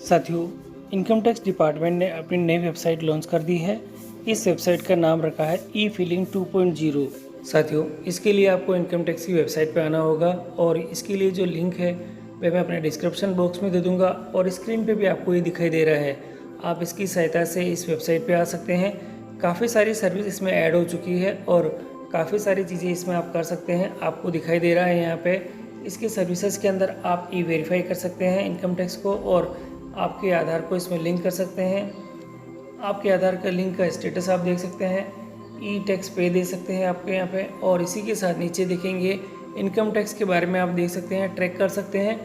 साथियों, income tax department ने अपनी नई वेबसाइट लॉन्च कर दी है। इस वेबसाइट का नाम रखा है ई-फिलिंग 2.0। साथियों, इसके लिए आपको इनकम टैक्स की वेबसाइट पर आना होगा और इसके लिए जो लिंक है वह मैं अपने डिस्क्रिप्शन बॉक्स में दे दूंगा और स्क्रीन पे भी आपको ये दिखाई दे रहा है। आप इसकी सहायता से इस वेबसाइट पे आ सकते हैं। काफ़ी सारी सर्विस इसमें ऐड हो चुकी है और काफ़ी सारी चीज़ें इसमें आप कर सकते हैं। आपको दिखाई दे रहा है यहाँ पे इसके सर्विसेज के अंदर आप ई-वेरीफाई कर सकते हैं इनकम टैक्स को और आपके आधार को इसमें लिंक कर सकते हैं। आपके आधार का लिंक का स्टेटस आप देख सकते हैं। ई टैक्स पे दे सकते हैं आपके यहाँ पे और इसी के साथ नीचे देखेंगे इनकम टैक्स के बारे में आप देख सकते हैं, ट्रैक कर सकते हैं।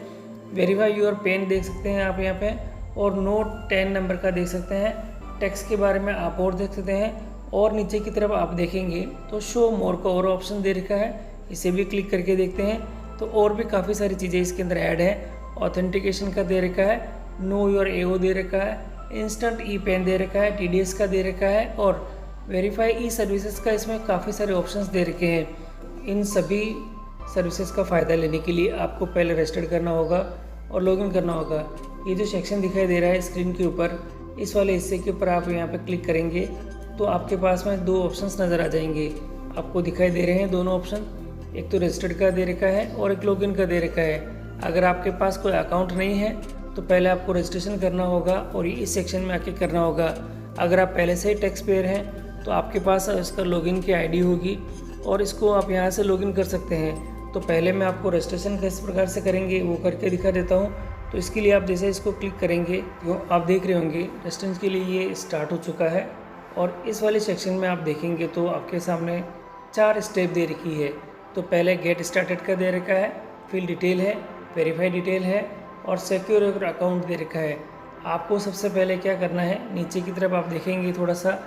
वेरीफाई योर पेन देख सकते हैं आप यहाँ पे और नोट 10 नंबर का देख सकते हैं। टैक्स के बारे में आप और देख सकते हैं और नीचे की तरफ आप देखेंगे तो शो मोर का और ऑप्शन दे रखा है, इसे भी क्लिक करके देखते हैं तो और भी काफ़ी सारी चीज़ें इसके अंदर ऐड है। ऑथेंटिकेशन का दे रखा है, नो योर एओ दे रखा है, इंस्टेंट ई पेन दे रखा है, टीडीएस का दे रखा है और वेरीफाई ई सर्विसेज का इसमें काफ़ी सारे ऑप्शंस दे रखे हैं। इन सभी सर्विसेज का फ़ायदा लेने के लिए आपको पहले रजिस्टर करना होगा और लॉगिन करना होगा। ये जो सेक्शन दिखाई दे रहा है स्क्रीन के ऊपर, इस वाले हिस्से के ऊपर आप यहाँ पर क्लिक करेंगे तो आपके पास में दो ऑप्शंस नज़र आ जाएंगे। आपको दिखाई दे रहे हैं दोनों ऑप्शन, एक तो रजिस्टर्ड का दे रखा है और एक लॉगिन का दे रखा है। अगर आपके पास कोई अकाउंट नहीं है तो पहले आपको रजिस्ट्रेशन करना होगा और इस सेक्शन में आके करना होगा। अगर आप पहले से ही टैक्स पेयर हैं तो आपके पास इसका लॉगिन की आईडी होगी और इसको आप यहाँ से लॉगिन कर सकते हैं। तो पहले मैं आपको रजिस्ट्रेशन किस प्रकार से करेंगे वो करके दिखा देता हूँ। तो इसके लिए आप जैसे इसको क्लिक करेंगे तो आप देख रहे होंगे रजिस्ट्रेशन के लिए ये स्टार्ट हो चुका है और इस वाले सेक्शन में आप देखेंगे तो आपके सामने 4 स्टेप दे रखी है। तो पहले गेट स्टार्टेड का दे रखा है, फिल डिटेल है, वेरीफाई डिटेल है और सिक्योर योर अकाउंट दे रखा है। आपको सबसे पहले क्या करना है, नीचे की तरफ आप देखेंगे थोड़ा सा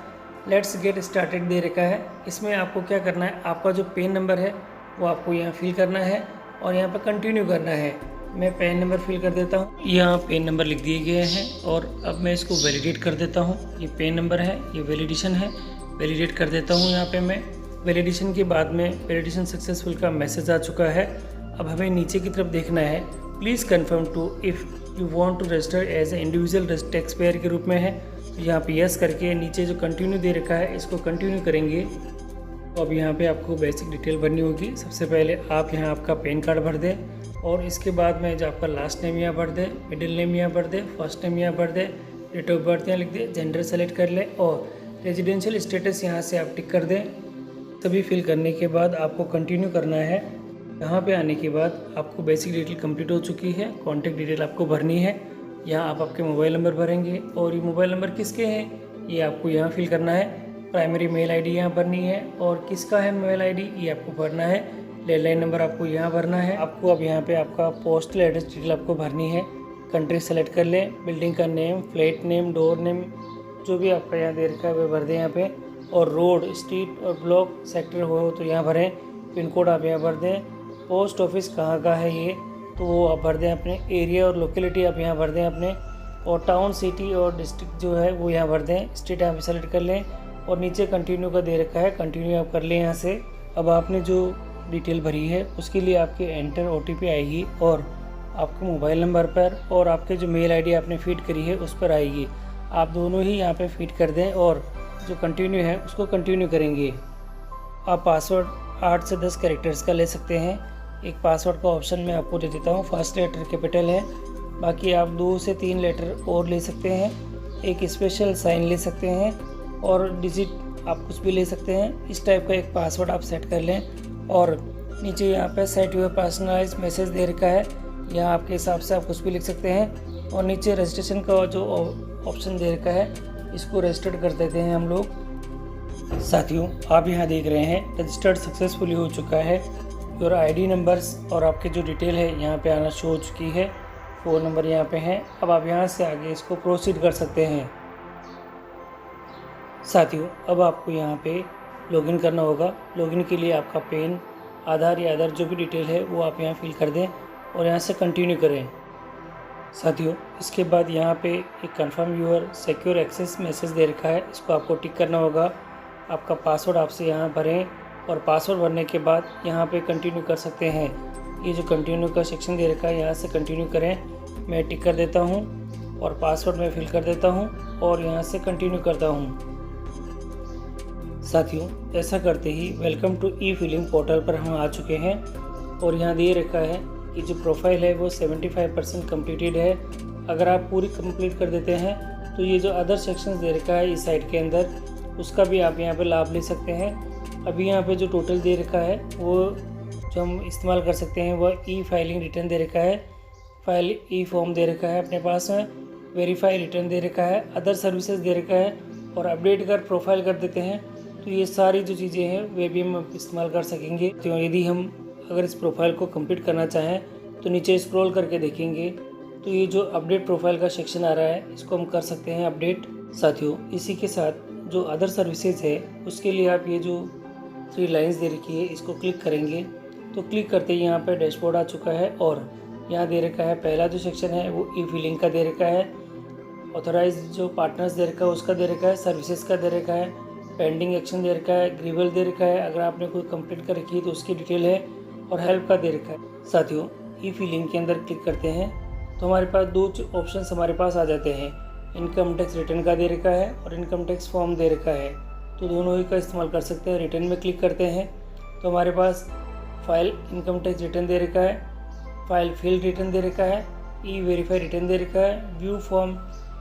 लेट्स गेट स्टार्टेड दे रखा है। इसमें आपको क्या करना है, आपका जो पेन नंबर है वो आपको यहाँ फिल करना है और यहाँ पर कंटिन्यू करना है। मैं पेन नंबर फिल कर देता हूँ, यहाँ पेन नंबर लिख दिए गए हैं और अब मैं इसको वैलिडेट कर देता हूँ। ये पेन नंबर है, ये वैलिडेशन है, वैलिडेट कर देता हूँ। यहाँ पे मैं वैलिडेशन के बाद में वैलिडेशन सक्सेसफुल का मैसेज आ चुका है। अब हमें नीचे की तरफ देखना है, please confirm to if you want to register as a individual tax payer के रूप में है। तो यहाँ पे यस करके नीचे जो कंटिन्यू दे रखा है इसको कंटिन्यू करेंगे। तो अब यहाँ पे आपको बेसिक डिटेल भरनी होगी। सबसे पहले आप यहाँ आपका पैन कार्ड भर दें और इसके बाद में जो आपका लास्ट नेम यहाँ भर दें, मिडिल नेम यहाँ भर दें, फर्स्ट नेम यहाँ भर दें, डेट ऑफ बर्थ यहाँ लिख दें, जेंडर सेलेक्ट कर लें और रेजिडेंशियल स्टेटस यहाँ से आप टिक कर दें। सभी फिल करने के बाद आपको कंटिन्यू करना है। यहाँ पे आने के बाद आपको बेसिक डिटेल कंप्लीट हो चुकी है। कॉन्टैक्ट डिटेल आपको भरनी है। यहाँ आप आपके मोबाइल नंबर भरेंगे और ये मोबाइल नंबर किसके हैं ये आपको यहाँ फिल करना है। प्राइमरी मेल आईडी यहाँ भरनी है और किसका है मेल आईडी ये आपको भरना है। लैंडलाइन नंबर आपको यहाँ भरना है। आपको अब यहाँ पे आपका पोस्टल एड्रेस डिटेल आपको भरनी है। कंट्री सेलेक्ट कर लें, बिल्डिंग का name, flat name, door name, जो भी आपका यहाँ दे रखा है वह भर दें यहाँ पे और रोड, स्ट्रीट और ब्लॉक, सेक्टर हो तो यहाँ भरें। पिन कोड आप यहाँ भर दें। पोस्ट ऑफिस कहाँ का है ये तो वो आप भर दें अपने। एरिया और लोकेलिटी आप यहाँ भर दें अपने और टाउन, सिटी और डिस्ट्रिक्ट जो है वो यहाँ भर दें। स्टेट आप सेलेक्ट कर लें और नीचे कंटिन्यू का दे रखा है, कंटिन्यू आप कर लें यहाँ से। अब आपने जो डिटेल भरी है उसके लिए आपके एंटर ओटीपी आएगी और आपके मोबाइल नंबर पर और आपके जो मेल आईडी आपने फीड करी है उस पर आएगी। आप दोनों ही यहाँ पे फीड कर दें और जो कंटिन्यू है उसको कंटिन्यू करेंगे। आप पासवर्ड 8 से 10 कैरेक्टर्स का ले सकते हैं। एक पासवर्ड का ऑप्शन मैं आपको दे देता हूँ। फर्स्ट लेटर कैपिटल है, बाकी आप 2 से 3 लेटर और ले सकते हैं। एक स्पेशल साइन ले सकते हैं और डिजिट आप कुछ भी ले सकते हैं। इस टाइप का एक पासवर्ड आप सेट कर लें और नीचे यहाँ पे सेट योर पर्सनलाइज मैसेज दे रखा है, यहाँ आपके हिसाब से आप कुछ भी लिख सकते हैं। और नीचे रजिस्ट्रेशन का जो ऑप्शन दे रखा है इसको रजिस्टर्ड कर देते हैं हम लोग। साथियों, आप यहाँ देख रहे हैं रजिस्टर्ड सक्सेसफुली हो चुका है। योर आईडी नंबर्स और आपके जो डिटेल है यहाँ पे आना शो हो चुकी है। फ़ोन नंबर यहाँ पे है। अब आप यहाँ से आगे इसको प्रोसीड कर सकते हैं। साथियों, अब आपको यहाँ पे लॉगिन करना होगा। लॉगिन के लिए आपका पेन, आधार या आधार जो भी डिटेल है वो आप यहाँ फिल कर दें और यहाँ से कंटिन्यू करें। साथियों, इसके बाद यहाँ पे एक confirm your secure access message दे रखा है, इसको आपको टिक करना होगा। आपका पासवर्ड आपसे यहाँ भरें और पासवर्ड भरने के बाद यहाँ पे कंटिन्यू कर सकते हैं। ये जो कंटिन्यू का सेक्शन दे रखा है यहाँ से कंटिन्यू करें। मैं टिक कर देता हूँ और पासवर्ड मैं फिल कर देता हूँ और यहाँ से कंटिन्यू करता हूँ। साथियों, ऐसा करते ही welcome to e filing portal पर हम आ चुके हैं और यहाँ दे रखा है कि जो प्रोफाइल है वो 75% कम्प्लीटेड है। अगर आप पूरी कंप्लीट कर देते हैं तो ये जो अदर सेक्शंस दे रखा है इस साइट के अंदर, उसका भी आप यहाँ पे लाभ ले सकते हैं। अभी यहाँ पे जो टोटल दे रखा है वो जो हम इस्तेमाल कर सकते हैं वह ई फाइलिंग रिटर्न दे रखा है, फाइल ई फॉर्म दे रखा है अपने पास में, वेरीफाई रिटर्न दे रखा है, अदर सर्विसेज दे रखा है और अपडेट अगर प्रोफाइल कर देते हैं तो ये सारी जो चीज़ें हैं वे भी हम इस्तेमाल कर सकेंगे। तो यदि हम अगर इस प्रोफाइल को कंप्लीट करना चाहें तो नीचे स्क्रॉल करके देखेंगे तो ये जो अपडेट प्रोफाइल का सेक्शन आ रहा है इसको हम कर सकते हैं अपडेट। साथियों, इसी के साथ जो अदर सर्विसेज है उसके लिए आप ये जो 3 लाइंस दे रखी है इसको क्लिक करेंगे तो क्लिक करते ही यहाँ पे डैशबोर्ड आ चुका है और यहाँ दे रखा है पहला जो सेक्शन है वो ई फिलिंग का दे रखा है, ऑथराइज जो पार्टनर्स दे रखा है उसका दे रखा है, सर्विसेज का दे रखा है, पेंडिंग एक्शन दे रखा है, ग्रीवल दे रखा है, अगर आपने कोई कंप्लीट कर रखी है तो उसकी डिटेल है और हेल्प का दे रखा है। साथियों, ई फिलिंग के अंदर क्लिक करते हैं तो हमारे पास 2 ऑप्शंस हमारे पास आ जाते हैं, इनकम टैक्स रिटर्न का दे रखा है और इनकम टैक्स फॉर्म दे रखा है, तो दोनों ही का इस्तेमाल कर सकते हैं। रिटर्न में क्लिक करते हैं तो हमारे पास फाइल इनकम टैक्स रिटर्न दे रखा है, फाइल फील्ड रिटर्न दे रखा है, ई वेरीफाई रिटर्न दे रखा है, व्यू फॉर्म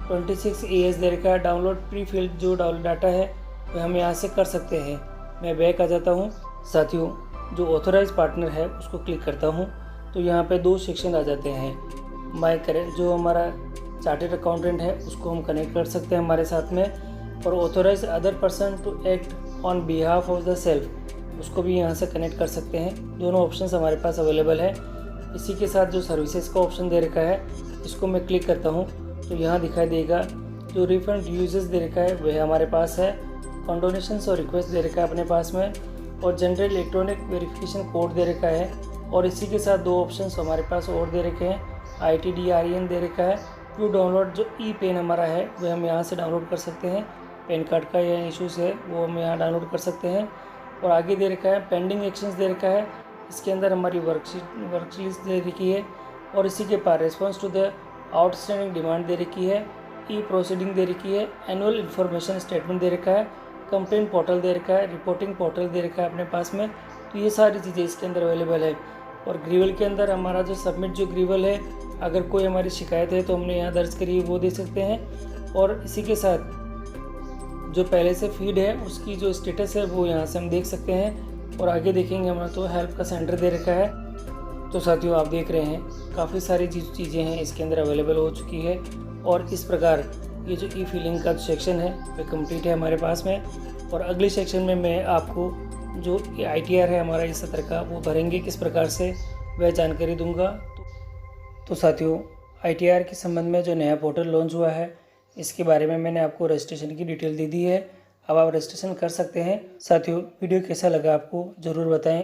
26 AS दे रखा है, डाउनलोड प्री फील्ड जो डाउनलोड डाटा है वह हम यहाँ से कर सकते हैं। मैं बैक आ जाता हूँ। साथियों, जो ऑथराइज पार्टनर है उसको क्लिक करता हूँ तो यहाँ पे 2 सेक्शन आ जाते हैं। माय करेंट जो हमारा चार्टेड अकाउंटेंट है उसको हम कनेक्ट कर सकते हैं हमारे साथ में, और authorise other person to act on behalf of the self उसको भी यहाँ से कनेक्ट कर सकते हैं। दोनों ऑप्शंस हमारे पास अवेलेबल है। इसी के साथ जो सर्विसेज का ऑप्शन दे रखा है इसको मैं क्लिक करता हूँ तो यहाँ दिखाई देगा जो रिफंड यूजेस दे रखा है वह हमारे पास है, कंडोनेशंस और रिक्वेस्ट दे रखा है अपने पास में, और जनरल इलेक्ट्रॉनिक वेरिफिकेशन कोड दे रखा है। और इसी के साथ 2 ऑप्शंस हमारे पास और दे रखे हैं, ITDREN दे रखा है, व्यू डाउनलोड जो ई पेन हमारा है वह हम यहाँ से डाउनलोड कर सकते हैं, पैन कार्ड का या इशूज़ है वो हम यहाँ डाउनलोड कर सकते हैं। और आगे दे रखा है पेंडिंग एक्शंस दे रखा है, इसके अंदर हमारी वर्कलिस्ट दे रखी है, और इसी के पास response to the outstanding demand दे रखी है, ई प्रोसीडिंग दे रखी है, एनुअल इन्फॉर्मेशन स्टेटमेंट दे रखा है, कंप्लेंट पोर्टल दे रखा है, रिपोर्टिंग पोर्टल दे रखा है अपने पास में। तो ये सारी चीज़ें इसके अंदर अवेलेबल है। और ग्रीवल के अंदर हमारा जो सबमिट जो ग्रीवल है, अगर कोई हमारी शिकायत है तो हमने यहाँ दर्ज करी वो दे सकते हैं। और इसी के साथ जो पहले से फीड है उसकी जो स्टेटस है वो यहाँ से हम देख सकते हैं। और आगे देखेंगे हमारा तो हेल्प का सेंटर दे रखा है। तो साथियों, आप देख रहे हैं काफ़ी सारी चीज़ें हैं इसके अंदर अवेलेबल हो चुकी है। और इस प्रकार ये जो ई फिलिंग का सेक्शन है वह कंप्लीट है हमारे पास में। और अगले सेक्शन में मैं आपको जो ITR है हमारा इस सत्र का वो भरेंगे किस प्रकार से वह जानकारी दूंगा। तो साथियों, ITR के संबंध में जो नया पोर्टल लॉन्च हुआ है इसके बारे में मैंने आपको रजिस्ट्रेशन की डिटेल दे दी है। अब आप रजिस्ट्रेशन कर सकते हैं। साथियों, वीडियो कैसा लगा आपको ज़रूर बताएं।